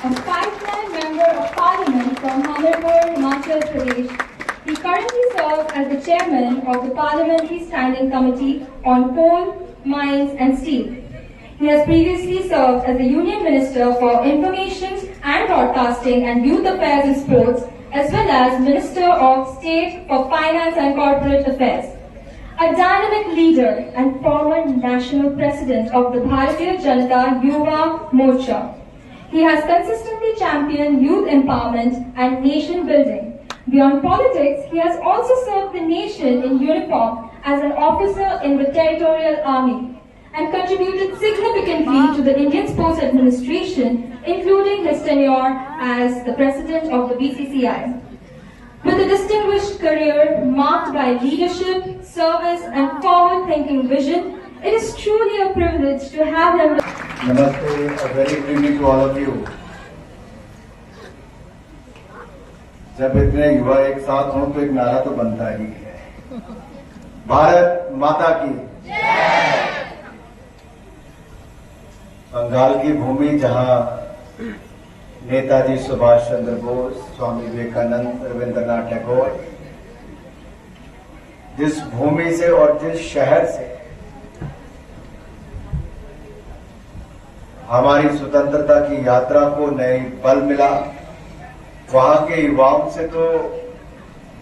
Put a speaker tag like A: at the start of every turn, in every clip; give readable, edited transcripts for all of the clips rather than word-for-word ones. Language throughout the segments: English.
A: a five-time Member of Parliament from Hamirpur, Himachal Pradesh. He currently serves as the Chairman of the Parliamentary Standing Committee on Coal, Mines and Steel. He has previously served as the Union Minister for Information and Broadcasting and Youth Affairs and Sports, as well as Minister of State for Finance and Corporate Affairs. A dynamic leader and former National President of the Bharatiya Janata Yuva Morcha. He has consistently championed youth empowerment and nation building. Beyond politics, he has also served the nation in uniform as an officer in the Territorial Army and contributed significantly to the Indian Sports Administration, including his tenure as the President of the BCCI. With a distinguished career marked by leadership, service and forward-thinking vision, it is truly a privilege to have him.
B: Namaste, a very good evening to all of you. जब इतने युवा एक साथ हों तो एक नारा तो बनता ही है, भारत माता की जय। बंगाल की भूमि जहां नेताजी सुभाष चंद्र बोस, स्वामी विवेकानंद, रविंद्रनाथ टैगोर, जिस भूमि से और जिस शहर से हमारी स्वतंत्रता की यात्रा को नई बल मिला, वहां के युवाओं से तो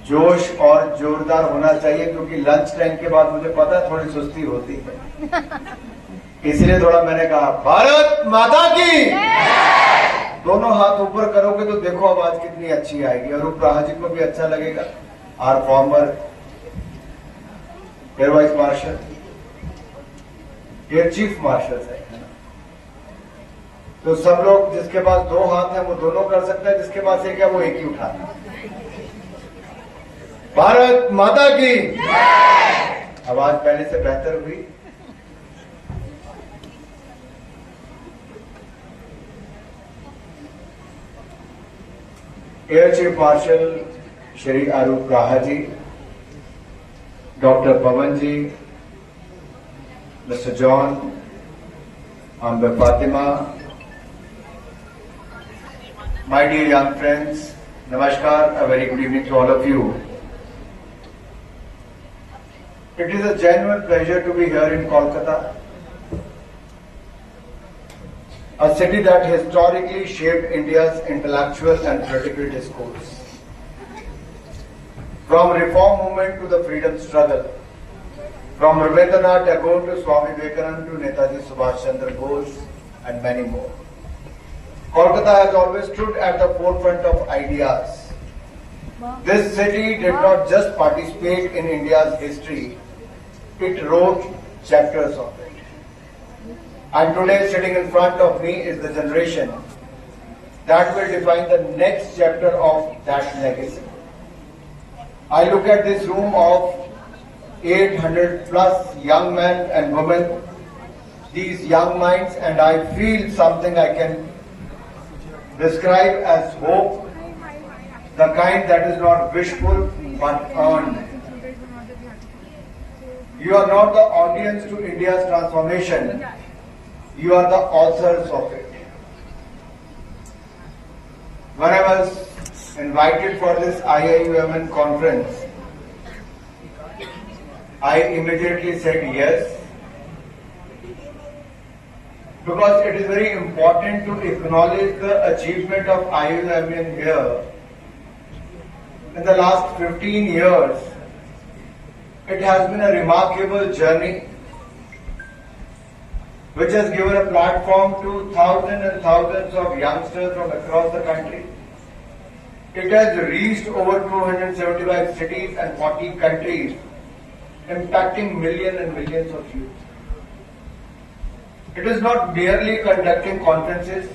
B: जोश और जोरदार होना चाहिए, क्योंकि लंच टाइम के बाद मुझे पता है थोड़ी सुस्ती होती है, इसलिए थोड़ा मैंने कहा भारत माता की। दोनों हाथ ऊपर करोगे तो देखो आवाज कितनी अच्छी आएगी और उपराहा जी को भी अच्छा लगेगा। Are former air vice marshal, air chief marshal है, तो सब लोग जिसके पास दो हाथ है वो दोनों कर सकता है, जिसके पास एक है वो एक ही उठाना। भारत माता की आवाज पहले से बेहतर हुई। Air chief marshal Shri Arup Raha ji, doctor Pawan ji, mister John, Amber Fatima, my dear young friends, Namaskar, a very good evening to all of you. It is a genuine pleasure to be here in Kolkata, a city that historically shaped India's intellectual and political discourse. From reform movement to the freedom struggle, from Rabindranath Tagore to Swami Vivekananda to Netaji Subhash Chandra Bose and many more. Kolkata has always stood at the forefront of ideas. This city did not just participate in India's history, it wrote chapters of it. And today sitting in front of me is the generation that will define the next chapter of that legacy. I look at this room of 800 plus young men and women, these young minds, and I feel something I can describe as hope, the kind that is not wishful but earned. You are not the audience to India's transformation, you are the authors of it. When I was invited for this IIUMN conference, I immediately said yes, because it is very important to acknowledge the achievement of IIUMN here. In the last 15 years, it has been a remarkable journey which has given a platform to thousands and thousands of youngsters from across the country. It has reached over 275 cities and 40 countries, impacting millions and millions of youth. It is not merely conducting conferences,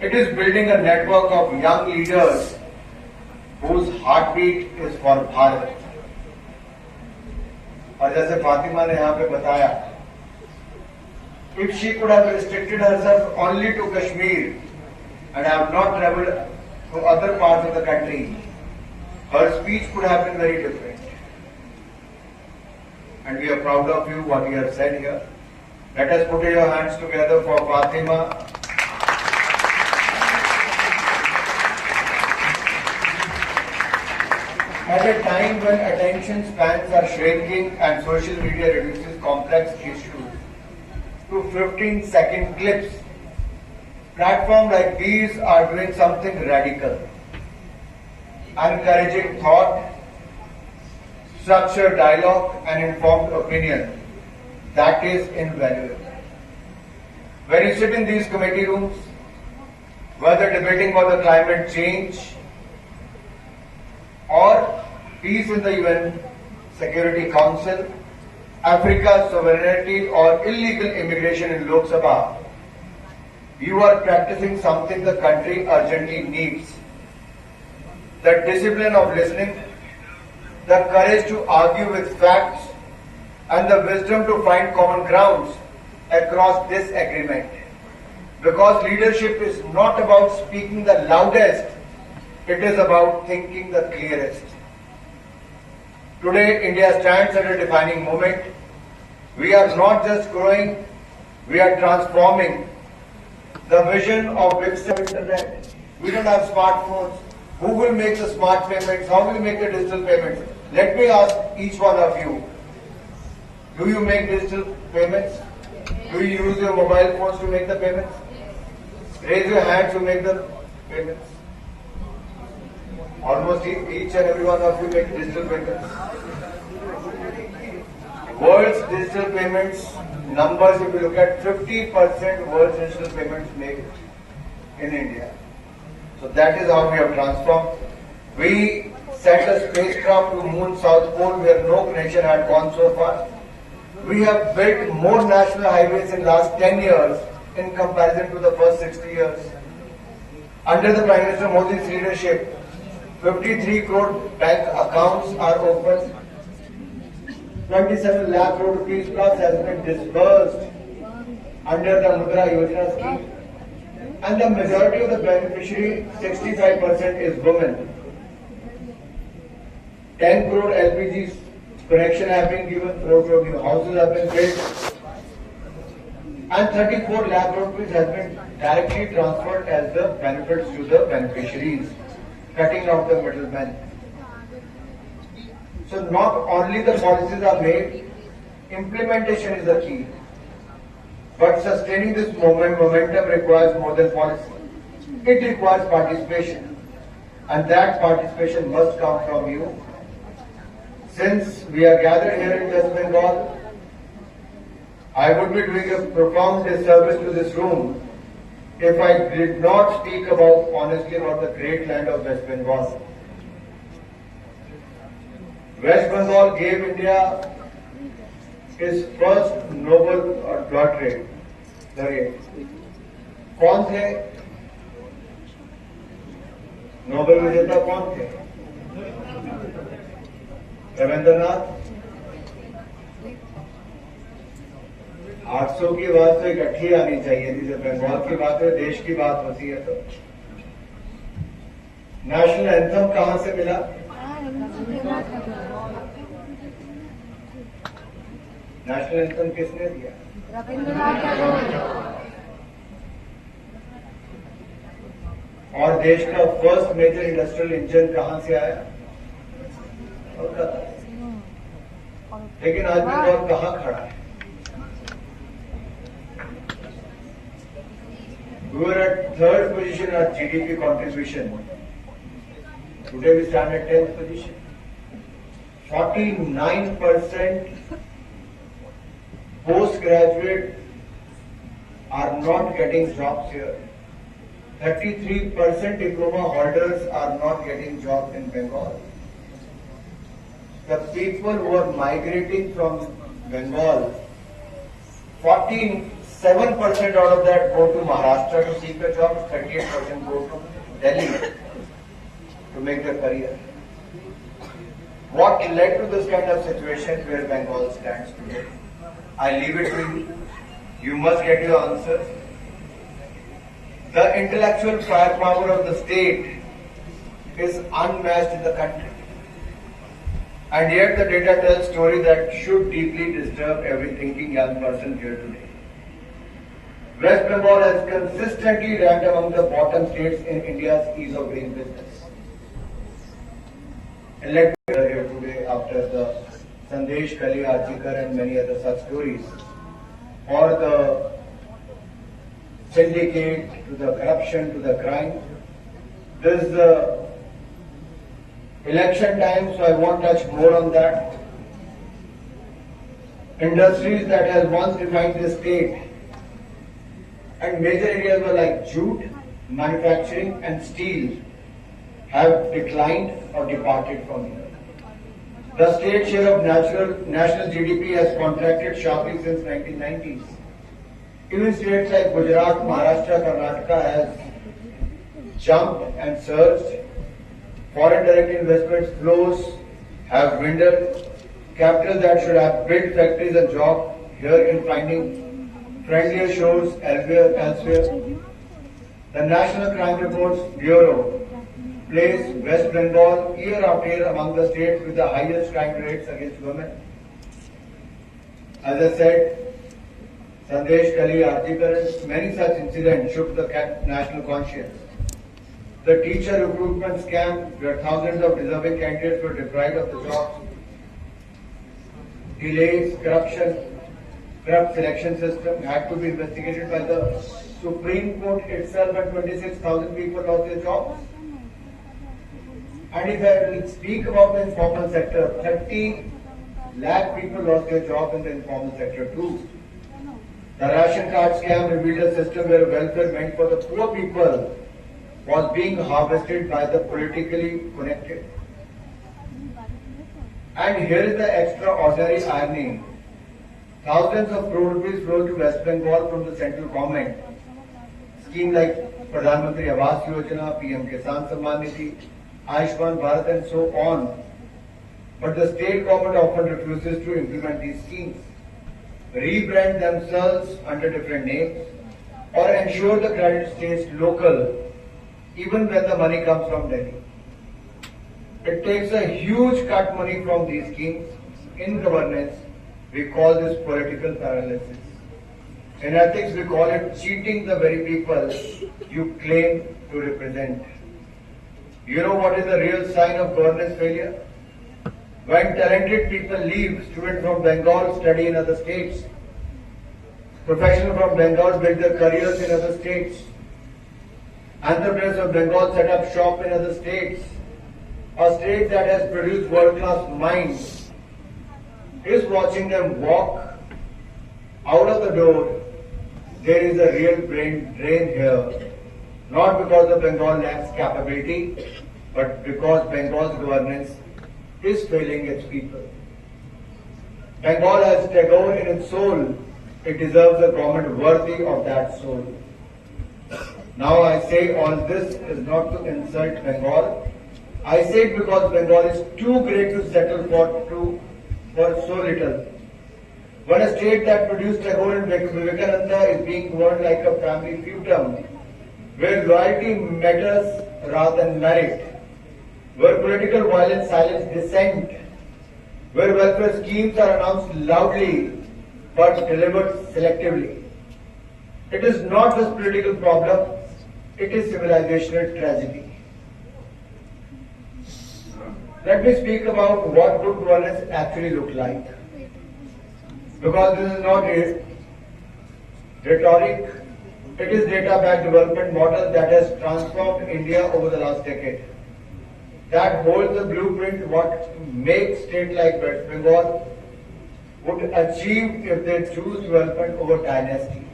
B: it is building a network of young leaders whose heartbeat is for Bharat. और जैसे फातिमा ने यहाँ पे बताया, if she could have restricted herself only to Kashmir and have not travelled to other parts of the country, her speech could have been very different. And we are proud of you, what you have said here. Let us put your hands together for Fatima. At a time when attention spans are shrinking and social media reduces complex issues to 15-second clips, platforms like these are doing something radical, encouraging thought, structured dialogue and informed opinion that is invaluable. When you sit in these committee rooms, whether debating about the climate change or peace in the UN Security Council, Africa's sovereignty or illegal immigration in Lok Sabha, you are practicing something the country urgently needs. The discipline of listening, the courage to argue with facts, and the wisdom to find common grounds across disagreement. Because leadership is not about speaking the loudest, it is about thinking the clearest. Today, India stands at a defining moment. We are not just growing, we are transforming. The vision of Viksit Internet. We don't have smartphones. Who will make the smart payments? How will you make the digital payments? Let me ask each one of you. Do you make digital payments? Do you use your mobile phones to make the payments? Raise your hands to make the payments. Almost each and every one of you make digital payments. World's digital payments numbers, if you look at 50% world's digital payments made in India. So that is how we have transformed. We sent a spacecraft to Moon South Pole where no nation had gone so far. We have built more national highways in last 10 years in comparison to the first 60 years. Under the Prime Minister Modi's leadership, 53 crore bank accounts are opened. 27 lakh crore rupees plus has been disbursed under the Mudra Yojana scheme. And the majority of the beneficiary, 65% is women. 10 crore LPG connection have been given, 4 crore new houses have been built, and 34 lakh crore rupees has been directly transferred as the benefits to the beneficiaries, cutting out the middlemen. So not only the policies are made, implementation is the key. But sustaining this momentum requires more than policy. It requires participation. And that participation must come from you. Since we are gathered here in West Bengal, I would be doing a profound disservice to this room if I did not speak honestly about the great land of West Bengal. West Bengal gave India its first Nobel laureate. कौन थे? Nobel विजेता कौन थे? रविंद्रनाथ। 800 की बात तो इकट्ठी आनी चाहिए थी। जब बंगाल की बात है, देश की बात होती है तो नेशनल एंथम कहां से मिला? नेशनल एंथम किसने दिया? और देश का फर्स्ट मेजर इंडस्ट्रियल इंजन कहां से आया? कोलकाता। लेकिन आज बंगाल कहां खड़ा है? We were at third position at GDP contribution. Today we stand at 10th position. 49% postgraduate are not getting jobs here. 33% diploma holders are not getting jobs in Bengal. The people who are migrating from Bengal, 47% out of that go to Maharashtra to seek a job, 38% go to Delhi to make their career. What led to this kind of situation where Bengal stands today? I leave it to you. You must get your answers. The intellectual firepower of the state is unmatched in the country. And yet the data tells a story that should deeply disturb every thinking young person here today. West Bengal has consistently ranked among the bottom states in India's ease of doing business. And let me be here today after the Sandesh Kali Archikar and many other such stories, or the syndicate, to the corruption, to the crime. This is the election time, so I won't touch more on that. Industries that has once defined the state, and major areas were like jute, manufacturing and steel, have declined or departed from here. The state share of national GDP has contracted sharply since 1990s. Even states like Gujarat, Maharashtra, Karnataka has jumped and surged. Foreign direct investment flows have dwindled. Capital that should have built factories and jobs here in finding friendlier shores elsewhere. The National Crime Reports Bureau placed West Bengal year after year among the states with the highest crime rates against women. As I said, Sandesh Kali Archikar, many such incidents shook the national conscience. The teacher recruitment scam, where thousands of deserving candidates were deprived of the jobs. Delays, corruption, corrupt selection system had to be investigated by the Supreme Court itself, and 26,000 people lost their jobs. And if I will speak about the informal sector, 30 lakh people lost their job in the informal sector too. The ration card scam revealed a system where welfare meant for the poor people was being harvested by the politically connected. And here is the extraordinary irony. Thousands of crore rupees flow to West Bengal from the central government. Schemes like Pradhan Mantri Awas Yojana, PM Kisan Samman Nidhi, Ayushman Bharat and so on. But the state government often refuses to implement these schemes, rebrand themselves under different names, or ensure the credit stays local even when the money comes from Delhi. It takes a huge cut money from these schemes. In governance, we call this political paralysis. In ethics, we call it cheating the very people you claim to represent. You know what is the real sign of governance failure? When talented people leave, students from Bengal study in other states. Professionals from Bengal build their careers in other states. Entrepreneurs of Bengal set up shop in other states. A state that has produced world-class minds is watching them walk out of the door. There is a real brain drain here, not because the Bengal lacks capability, but because Bengal's governance is failing its people. Bengal has Tagore in its soul. It deserves a government worthy of that soul. Now I say all this is not to insult Bengal. I say it because Bengal is too great to settle for so little. When a state that produced Tagore and Vivekananda is being governed like a family feudum, where loyalty matters rather than merit, where political violence silences dissent, where welfare schemes are announced loudly but delivered selectively. It is not just political problem, it is civilizational tragedy. Let me speak about what good governance actually looks like. Because this is not a rhetoric, it is data-backed development model that has transformed India over the last decade. That holds the blueprint what makes state like West Bengal would achieve if they choose development over dynasty.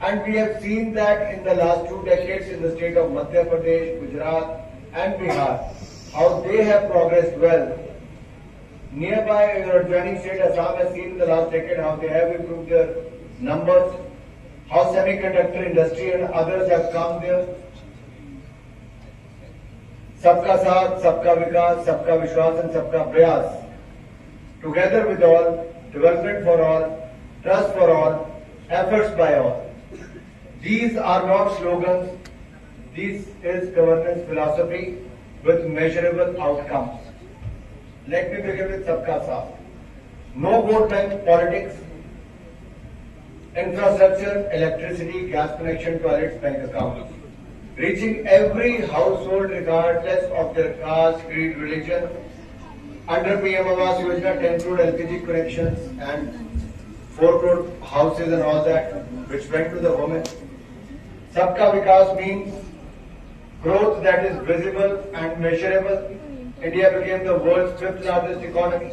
B: And we have seen that in the last 2 decades in the state of Madhya Pradesh, Gujarat and Bihar, how they have progressed well. Nearby, your adjoining state Assam has seen in the last decade how they have improved their numbers, how semiconductor industry and others have come there. Sabka Saath, Sabka Vikas, Sabka Vishwas and Sabka Prayas. Together with all, development for all, trust for all, efforts by all. These are not slogans. This is governance philosophy with measurable outcomes. Let me begin with Sabka Saath. No vote bank politics, infrastructure, electricity, gas connection, toilets, bank accounts. reaching every household regardless of their caste, creed, religion. Under PM Awas Yojana, 10 crore LPG connections and 4 crore houses and all that, which went to the women. Sabka Vikas means growth that is visible and measurable. India became the world's 5th largest economy.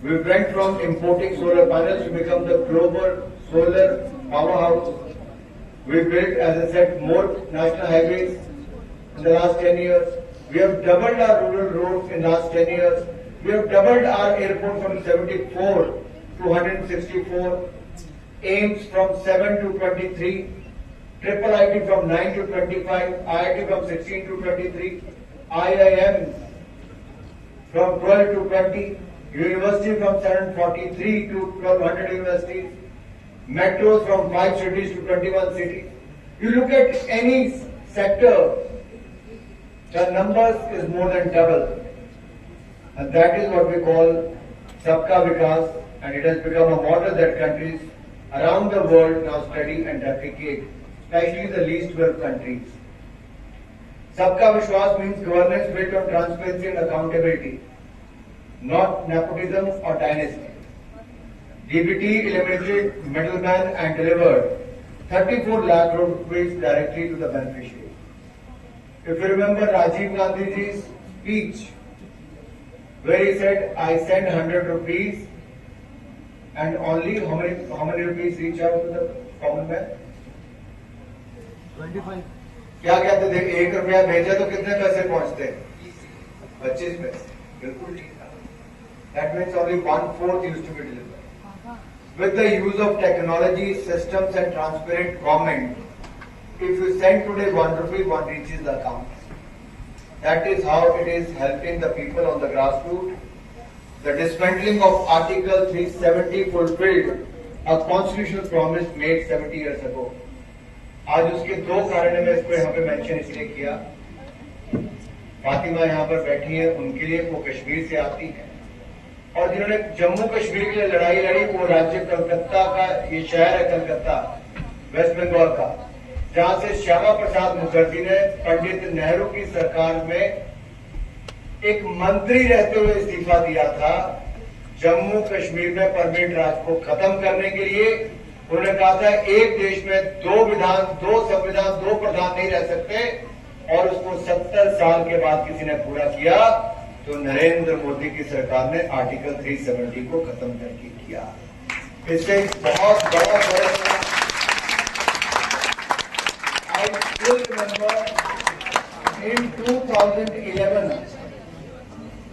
B: We went from importing solar panels to become the global solar powerhouse. We built, as I said, more national highways in the last 10 years. We have doubled our rural roads in the last 10 years. We have doubled our airport from 74 to 164, AIIMS from 7 to 23, Triple IT from 9 to 25, IIT from 16 to 23, IIM from 12 to 20, University from 743 to 1200 universities, metros from 5 cities to 21 cities. You look at any sector, the numbers is more than double. And that is what we call Sabka Vikas, and it has become a model that countries around the world now study and replicate, especially the least developed countries. Sabka Vishwas means governance built on transparency and accountability, not nepotism or dynasty. DBT eliminated middleman and delivered 34 lakh crore rupees directly to the beneficiaries. If you remember Rajiv Gandhi's speech, where he said, I send 100 rupees and only how many rupees reach out to the common man?
C: 25.
B: क्या कहते थे, 1 रुपया भेजा तो कितने पैसे पहुंचते? 25 पैसे. बिल्कुल ठीक था. That means only 1/4 used to be delivered. With the use of technology, systems and transparent government, if you send today 1 rupee, 1 reaches the account. That is how it is helping the people on the grassroots. The dismantling of Article 370 fulfilled a constitutional promise made 70 years ago. आज उसके 2 कारण मैं इसको यहाँ पे mention इसलिए किया. फातिमा यहाँ पर बैठी है, उनके लिए वो कश्मीर से आती है, और जिन्होंने जम्मू कश्मीर के लिए लड़ाई लड़ी वो राज्य कलकत्ता का, ये शहर है कलकत्ता, वेस्ट बंगाल का, जहां से श्यामा प्रसाद मुखर्जी ने पंडित नेहरू की सरकार में एक मंत्री रहते हुए इस्तीफा दिया था. जम्मू कश्मीर में परमानेंट राज को खत्म करने के लिए उन्होंने कहा था एक देश में 2 विधान, 2 संविधान, 2 प्रधान नहीं रह सकते, और उसको 70 साल के बाद किसी ने पूरा किया तो नरेंद्र मोदी की सरकार ने आर्टिकल 370 को खत्म करके किया. इससे बहुत बड़ा फर्क. I still remember in 2011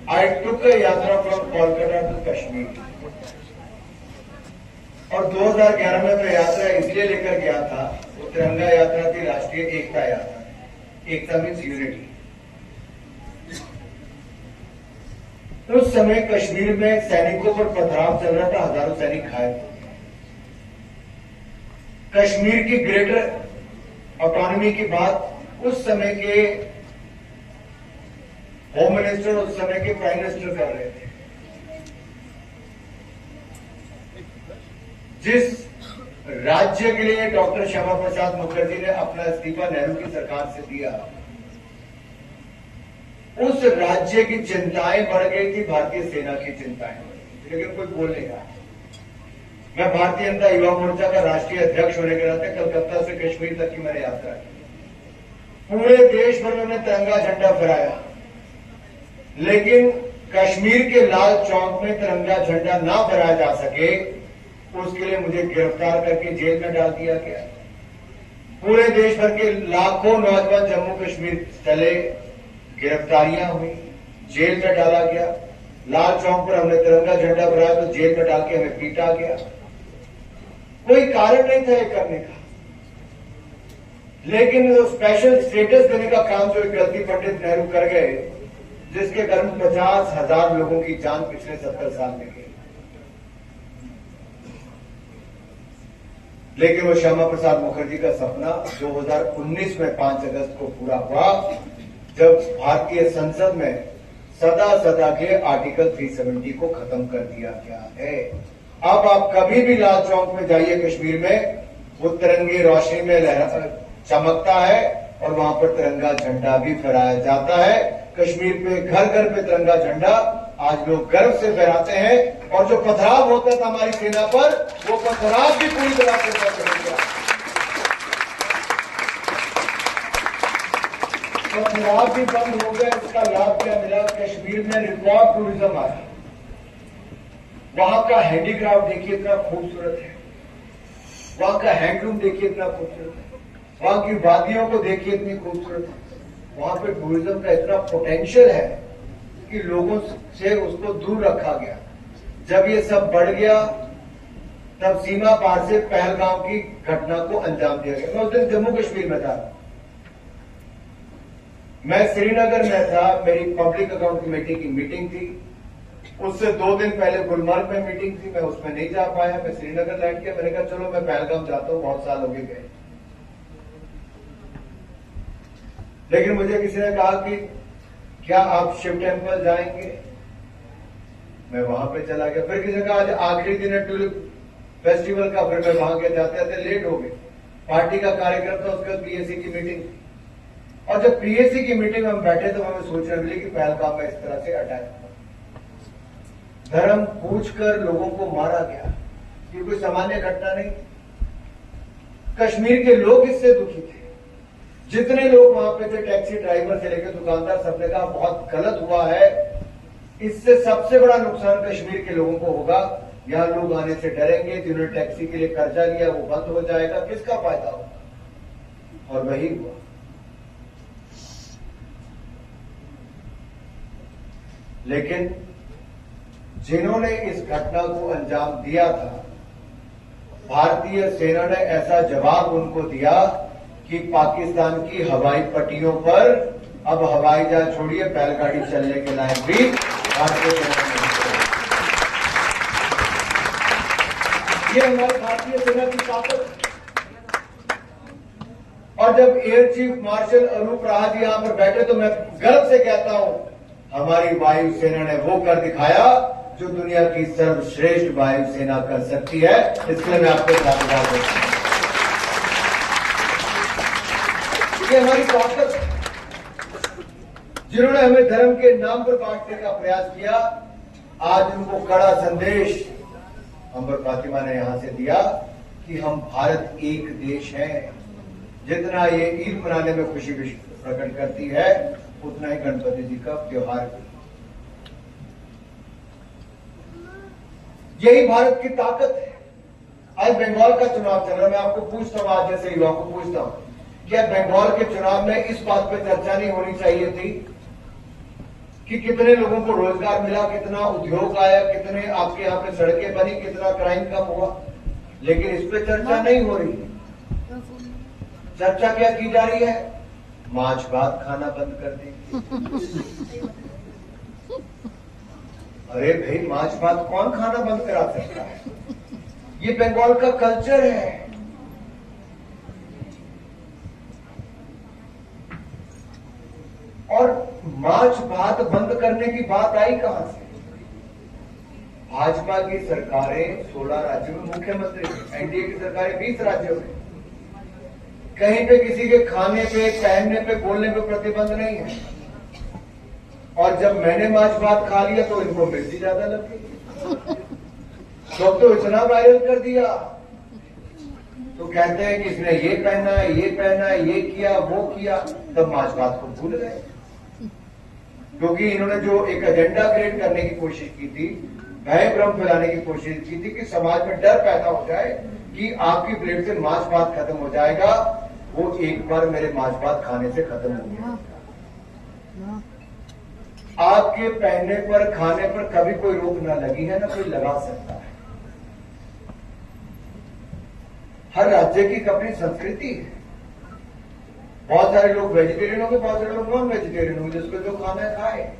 B: I took a yatra from Kolkata to Kashmir. और 2011 में मैं यात्रा इसलिए लेकर गया था, वो तिरंगा यात्रा थी, राष्ट्रीय एकता यात्रा. एकता मीन्स यूनिटी. उस समय कश्मीर में सैनिकों पर पथराव चल रहा था, हजारों सैनिक घायल थे. कश्मीर की ग्रेटर ऑटोनॉमी की बात उस समय के होम मिनिस्टर, उस समय के प्राइम मिनिस्टर कर रहे थे. जिस राज्य के लिए डॉक्टर श्यामा प्रसाद मुखर्जी ने अपना इस्तीफा नेहरू की सरकार से दिया, उस राज्य की चिंताएं बढ़ गई थी, भारतीय सेना की चिंताएं, लेकिन कोई बोल नहीं रहा. मैं भारतीय जनता युवा मोर्चा का राष्ट्रीय अध्यक्ष होने के नाते कलकत्ता से कश्मीर तक की मैंने यात्रा की. पूरे देश भर में मैंने तिरंगा झंडा फहराया, लेकिन कश्मीर के लाल चौक में तिरंगा झंडा ना फहराया जा सके, उसके लिए मुझे गिरफ्तार करके जेल में डाल दिया गया. पूरे देश भर के लाखों नौजवान जम्मू कश्मीर चले, गिरफ्तारियां हुई, जेल में डाला गया. लाल चौक पर हमने तिरंगा झंडा फहराया तो जेल में डाल के हमें पीटा गया. कोई कारण नहीं था ये करने का, लेकिन वो स्पेशल स्टेटस देने का काम जो एक गलती पंडित नेहरू कर गए, जिसके कारण 50,000 लोगों की जान पिछले 70 साल में गई. लेकिन वो श्यामा प्रसाद मुखर्जी का सपना 2019 में 5 अगस्त को पूरा हुआ, जब भारतीय संसद में सदा के आर्टिकल 370 को खत्म कर दिया गया है. अब आप कभी भी लाल चौक में जाइए कश्मीर में, वो तिरंगे रोशनी में चमकता है, और वहां पर तिरंगा झंडा भी फहराया जाता है। कश्मीर पे घर घर पे तिरंगा झंडा आज लोग गर्व से फहराते हैं और जो पथराव होता था हमारी सेना पर, वो पथराव भी पूरी तरह से बंद हो गया। पथराव भी बंद हो गया। इसका लाभ क्या मिला? कश्मीर में रिकॉर्ड टूरिज्म आया। वहां का हैंडीक्राफ्ट देखिए इतना खूबसूरत है, वहां का हैंडलूम देखिए इतना खूबसूरत है, वहां की वादियों को देखिए इतनी खूबसूरत है। वहां पे टूरिज्म का इतना पोटेंशियल है कि लोगों से उसको दूर रखा गया। जब ये सब बढ़ गया तब सीमा पार से पहलगाम की घटना को अंजाम दिया गया। मैं उस दिन जम्मू कश्मीर में था, मैं श्रीनगर में था, मेरी पब्लिक अकाउंट कमेटी की मीटिंग थी। उससे 2 दिन पहले गुलमर्ग में मीटिंग थी, मैं उसमें नहीं जा पाया, मैं श्रीनगर लैंड किया। मैंने कहा चलो मैं पहलगाम जाता हूं, बहुत साल हो गए। लेकिन मुझे किसी ने कहा कि क्या आप शिव टेम्पल जाएंगे? मैं वहां पे चला गया। फिर किसी ने कहा आज आखिरी दिन है ट्यूलिप फेस्टिवल का, फिर मैं वहां गया। जाते जाते लेट हो गए। पार्टी का कार्यक्रम था, उसके बाद पीएसी की मीटिंग थी। और जब पीएसी की मीटिंग में हम बैठे तो हमें सोचने मिली कि पहलगाम में इस तरह से अटैक, धर्म पूछकर लोगों को मारा गया। ये कोई सामान्य घटना नहीं। कश्मीर के लोग इससे दुखी थे। जितने लोग वहां पे थे, टैक्सी ड्राइवर से लेकर दुकानदार, सबने कहा बहुत गलत हुआ है। इससे सबसे बड़ा नुकसान कश्मीर के लोगों को होगा। यहां लोग आने से डरेंगे, जिन्होंने टैक्सी के लिए कर्जा लिया वो बंद हो जाएगा, किसका फायदा होगा? और वही हुआ। लेकिन जिन्होंने इस घटना को अंजाम दिया था, भारतीय सेना ने ऐसा जवाब उनको दिया कि पाकिस्तान की हवाई पट्टियों पर अब हवाई जहाज छोड़िए, बैलगाड़ी चलने के लायक भी भारतीय सेना ने। ये हमारी भारतीय सेना की ताकत। और जब एयर चीफ मार्शल अनूप राहत यहां पर बैठे तो मैं गर्व से कहता हूं, हमारी वायुसेना ने वो कर दिखाया जो दुनिया की सर्वश्रेष्ठ वायुसेना कर सकती है। इसलिए मैं आपको साधुवाद देता हूं। ये हमारी ताकत है। जिन्होंने हमें धर्म के नाम पर बांटने का प्रयास किया, आज उनको कड़ा संदेश अंबर फातिमा ने यहां से दिया कि हम भारत एक देश हैं। जितना ये ईद मनाने में खुशी प्रकट करती है, उतना ही गणपति जी का त्योहार भी। यही भारत की ताकत है। आज बंगाल का चुनाव चल रहा है। मैं आपको पूछता हूं, आज जैसे युवा को पूछता हूं, क्या बंगाल के चुनाव में इस बात पर चर्चा नहीं होनी चाहिए थी कि कितने लोगों को रोजगार मिला, कितना उद्योग आया, कितने आपके यहां पे सड़कें बनी, कितना क्राइम कम हुआ? लेकिन इस पे चर्चा नहीं हो रही। चर्चा क्या की जा रही है? मांस भात खाना बंद कर दें। अरे भाई, मांस भात कौन खाना बंद करा सकता है? ये बंगाल का कल्चर है। और मांस भात बंद करने की बात आई कहां से? भाजपा की सरकारें 16 राज्यों में मुख्यमंत्री, एनडीए की सरकारें 20 राज्यों में, कहीं पे किसी के खाने पे, पहनने पे, बोलने पे प्रतिबंध नहीं है। और जब मैंने मांस भात खा लिया तो इनको मिर्ची ज्यादा लग गई, तो इतना वायरल कर दिया। तो कहते हैं कि इसने ये पहना है, ये पहना है, ये किया, वो किया, तब मांस भात को भूल गए। क्योंकि इन्होंने जो एक एजेंडा क्रिएट करने की कोशिश की थी, भय भ्रम फैलाने की कोशिश की थी कि समाज में डर पैदा हो जाए कि आपकी प्लेट से मांस भात खत्म हो जाएगा, वो एक बार मेरे मांस भात खाने से खत्म हो गया। आपके पहनने पर, खाने पर कभी कोई रोक ना लगी है, ना कोई लगा सकता है। हर राज्य की अपनी संस्कृति है। बहुत सारे लोग वेजिटेरियन होंगे, बहुत सारे लोग नॉन वेजिटेरियन होंगे, जिसको जो खाना है खाए।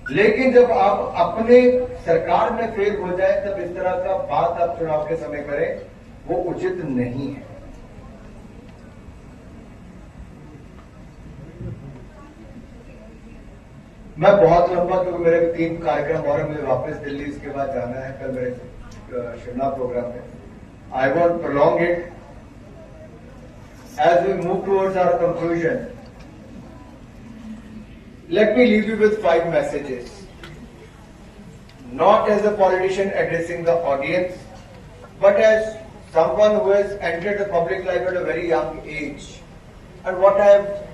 B: लेकिन जब आप अपने सरकार में फेल हो जाए, तब इस तरह का बात आप चुनाव के समय करें, वो उचित नहीं है। मैं बहुत लंबा, क्योंकि मेरे 3 कार्यक्रम और मुझे वापस दिल्ली इसके बाद जाना है। कल मेरे शिमला प्रोग्राम है। I want prolong it as we move towards our conclusion, let me leave you with 5 messages. Not as a politician addressing the audience, but as someone who has entered the public life at a very young age. And what I have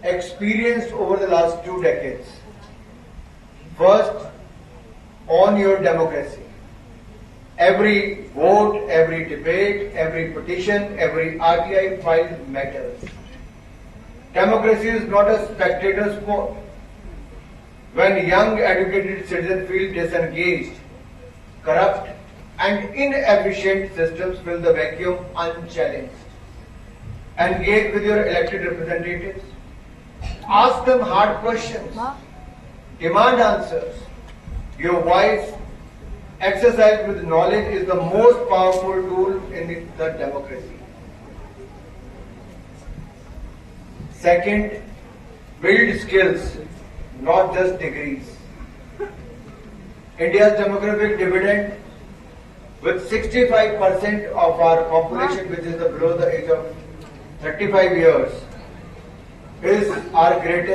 B: experienced over the last 2 decades. First, on your democracy. Every vote, every debate, every petition, every RTI file matters. Democracy is not a spectator sport. When young educated citizens feel disengaged, corrupt and inefficient systems fill the vacuum unchallenged. Engage with your elected representatives. Ask them hard questions. Demand answers. Your voice, exercised with knowledge, is the most powerful tool in the democracy. Second, build skills, not just degrees. India's demographic dividend, with 65% of our population which is below the age of 35 years, is our greatest